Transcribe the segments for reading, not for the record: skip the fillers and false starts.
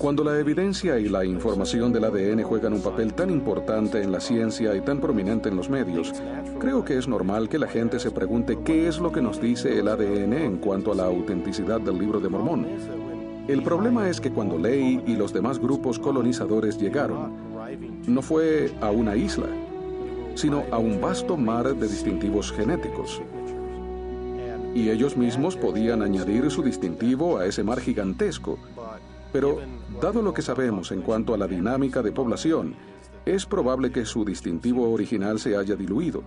Cuando la evidencia y la información del ADN juegan un papel tan importante en la ciencia y tan prominente en los medios, creo que es normal que la gente se pregunte qué es lo que nos dice el ADN en cuanto a la autenticidad del Libro de Mormón. El problema es que cuando Lehi y los demás grupos colonizadores llegaron, no fue a una isla, sino a un vasto mar de distintivos genéticos. Y ellos mismos podían añadir su distintivo a ese mar gigantesco. Pero, dado lo que sabemos en cuanto a la dinámica de población, es probable que su distintivo original se haya diluido.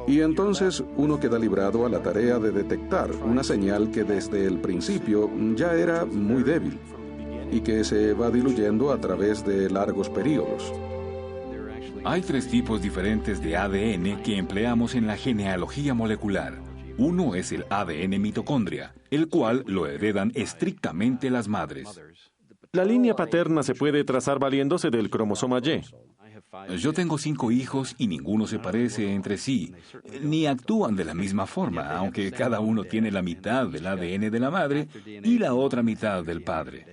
Y entonces uno queda librado a la tarea de detectar una señal que desde el principio ya era muy débil y que se va diluyendo a través de largos periodos. Hay 3 tipos diferentes de ADN que empleamos en la genealogía molecular. Uno es el ADN mitocondria, el cual lo heredan estrictamente las madres. La línea paterna se puede trazar valiéndose del cromosoma Y. Yo tengo 5 hijos y ninguno se parece entre sí, ni actúan de la misma forma, aunque cada uno tiene la mitad del ADN de la madre y la otra mitad del padre.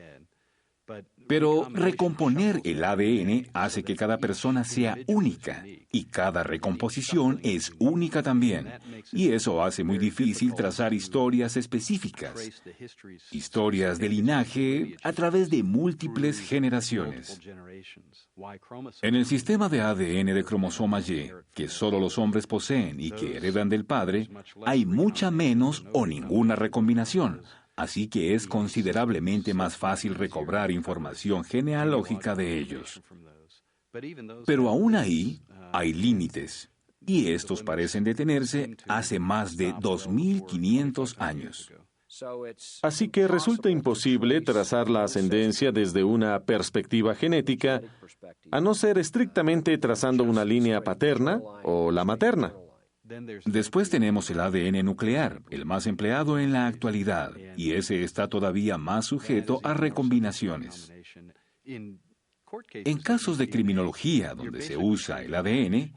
Pero recomponer el ADN hace que cada persona sea única, y cada recomposición es única también. Y eso hace muy difícil trazar historias específicas, historias de linaje a través de múltiples generaciones. En el sistema de ADN de cromosoma Y, que solo los hombres poseen y que heredan del padre, hay mucha menos o ninguna recombinación. Así que es considerablemente más fácil recobrar información genealógica de ellos. Pero aún ahí hay límites, y estos parecen detenerse hace más de 2.500 años. Así que resulta imposible trazar la ascendencia desde una perspectiva genética, a no ser estrictamente trazando una línea paterna o la materna. Después tenemos el ADN nuclear, el más empleado en la actualidad, y ese está todavía más sujeto a recombinaciones. En casos de criminología donde se usa el ADN,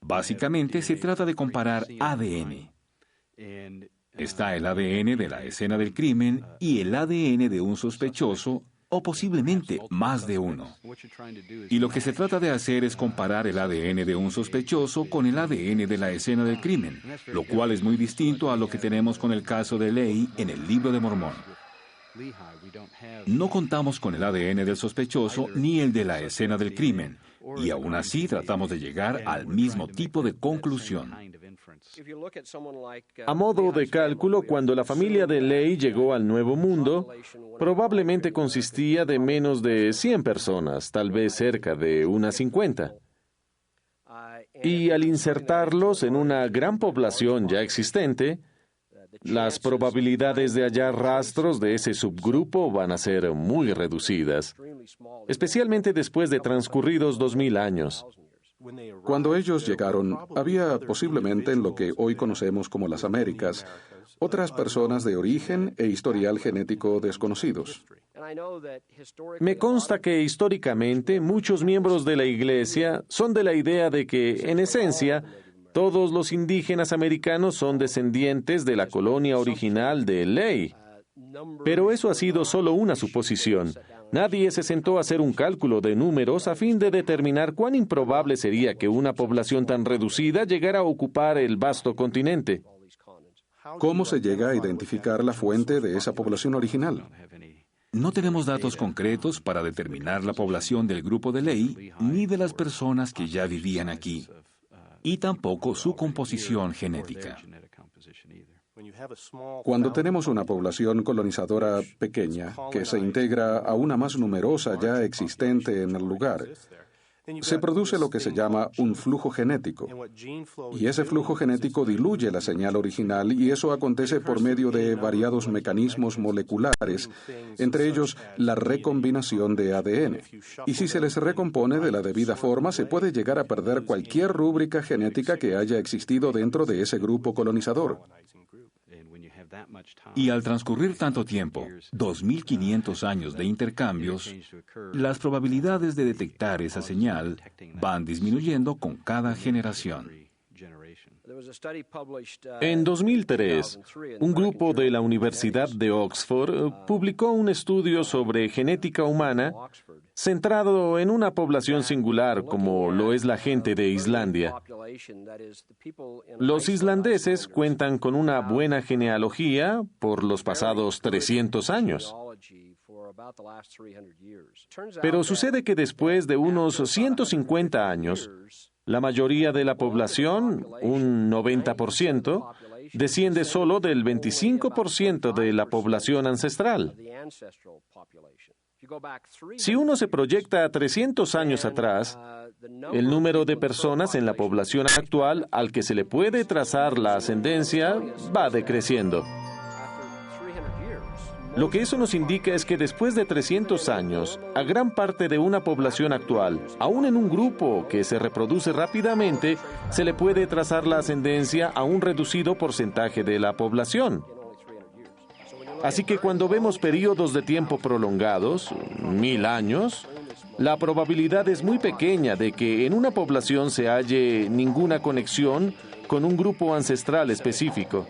básicamente se trata de comparar ADN. Está el ADN de la escena del crimen y el ADN de un sospechoso, o posiblemente más de uno. Y lo que se trata de hacer es comparar el ADN de un sospechoso con el ADN de la escena del crimen, lo cual es muy distinto a lo que tenemos con el caso de Lehi en el Libro de Mormón. No contamos con el ADN del sospechoso ni el de la escena del crimen, y aún así tratamos de llegar al mismo tipo de conclusión. A modo de cálculo, cuando la familia de Lehi llegó al Nuevo Mundo, probablemente consistía de menos de 100 personas, tal vez cerca de unas 50. Y al insertarlos en una gran población ya existente, las probabilidades de hallar rastros de ese subgrupo van a ser muy reducidas, especialmente después de transcurridos 2000 años. Cuando ellos llegaron, había posiblemente en lo que hoy conocemos como las Américas, otras personas de origen e historial genético desconocidos. Me consta que históricamente muchos miembros de la Iglesia son de la idea de que, en esencia, todos los indígenas americanos son descendientes de la colonia original de Lehi. Pero eso ha sido solo una suposición. Nadie se sentó a hacer un cálculo de números a fin de determinar cuán improbable sería que una población tan reducida llegara a ocupar el vasto continente. ¿Cómo se llega a identificar la fuente de esa población original? No tenemos datos concretos para determinar la población del grupo de Lehi ni de las personas que ya vivían aquí, y tampoco su composición genética. Cuando tenemos una población colonizadora pequeña que se integra a una más numerosa ya existente en el lugar, se produce lo que se llama un flujo genético. Y ese flujo genético diluye la señal original y eso acontece por medio de variados mecanismos moleculares, entre ellos la recombinación de ADN. Y si se les recompone de la debida forma, se puede llegar a perder cualquier rúbrica genética que haya existido dentro de ese grupo colonizador. Y al transcurrir tanto tiempo, 2.500 años de intercambios, las probabilidades de detectar esa señal van disminuyendo con cada generación. En 2003, un grupo de la Universidad de Oxford publicó un estudio sobre genética humana centrado en una población singular como lo es la gente de Islandia. Los islandeses cuentan con una buena genealogía por los pasados 300 años. Pero sucede que después de unos 150 años, la mayoría de la población, un 90%, desciende solo del 25% de la población ancestral. Si uno se proyecta a 300 años atrás, el número de personas en la población actual al que se le puede trazar la ascendencia va decreciendo. Lo que eso nos indica es que después de 300 años, a gran parte de una población actual, aún en un grupo que se reproduce rápidamente, se le puede trazar la ascendencia a un reducido porcentaje de la población. Así que cuando vemos periodos de tiempo prolongados, 1000 años, la probabilidad es muy pequeña de que en una población se halle ninguna conexión con un grupo ancestral específico.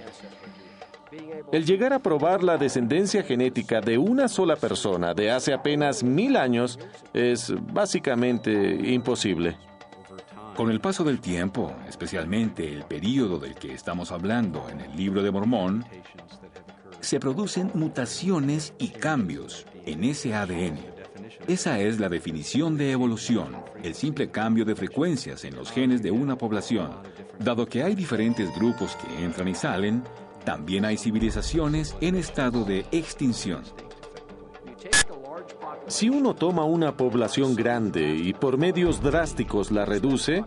El llegar a probar la descendencia genética de una sola persona de hace apenas 1000 años es básicamente imposible. Con el paso del tiempo, especialmente el período del que estamos hablando en el Libro de Mormón, se producen mutaciones y cambios en ese ADN. Esa es la definición de evolución, el simple cambio de frecuencias en los genes de una población. Dado que hay diferentes grupos que entran y salen, también hay civilizaciones en estado de extinción. Si uno toma una población grande y por medios drásticos la reduce,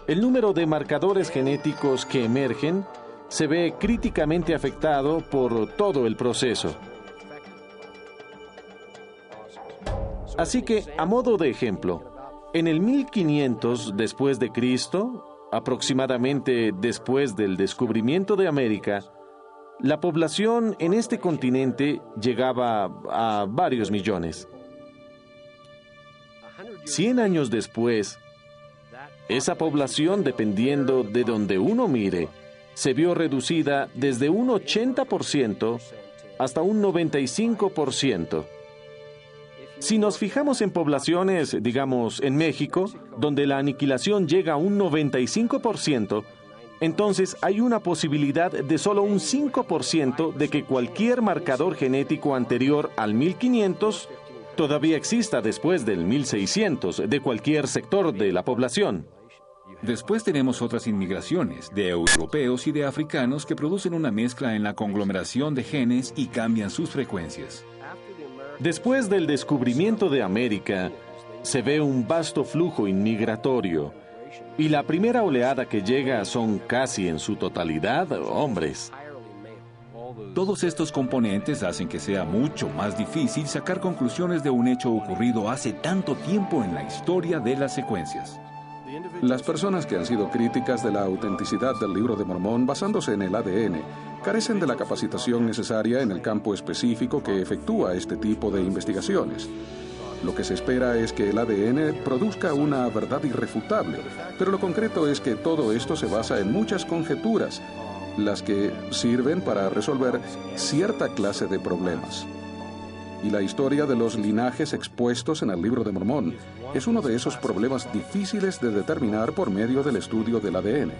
el número de marcadores genéticos que emergen se ve críticamente afectado por todo el proceso. Así que, a modo de ejemplo, en el 1500 después de Cristo, aproximadamente después del descubrimiento de América, la población en este continente llegaba a varios millones. 100 años después, esa población, dependiendo de donde uno mire, se vio reducida desde un 80% hasta un 95%. Si nos fijamos en poblaciones, digamos, en México, donde la aniquilación llega a un 95%, entonces hay una posibilidad de solo un 5% de que cualquier marcador genético anterior al 1500 todavía exista después del 1600 de cualquier sector de la población. Después tenemos otras inmigraciones de europeos y de africanos que producen una mezcla en la conglomeración de genes y cambian sus frecuencias. Después del descubrimiento de América, se ve un vasto flujo inmigratorio, y la primera oleada que llega son casi en su totalidad hombres. Todos estos componentes hacen que sea mucho más difícil sacar conclusiones de un hecho ocurrido hace tanto tiempo en la historia de las secuencias. Las personas que han sido críticas de la autenticidad del Libro de Mormón basándose en el ADN carecen de la capacitación necesaria en el campo específico que efectúa este tipo de investigaciones. Lo que se espera es que el ADN produzca una verdad irrefutable, pero lo concreto es que todo esto se basa en muchas conjeturas, las que sirven para resolver cierta clase de problemas. Y la historia de los linajes expuestos en el Libro de Mormón es uno de esos problemas difíciles de determinar por medio del estudio del ADN.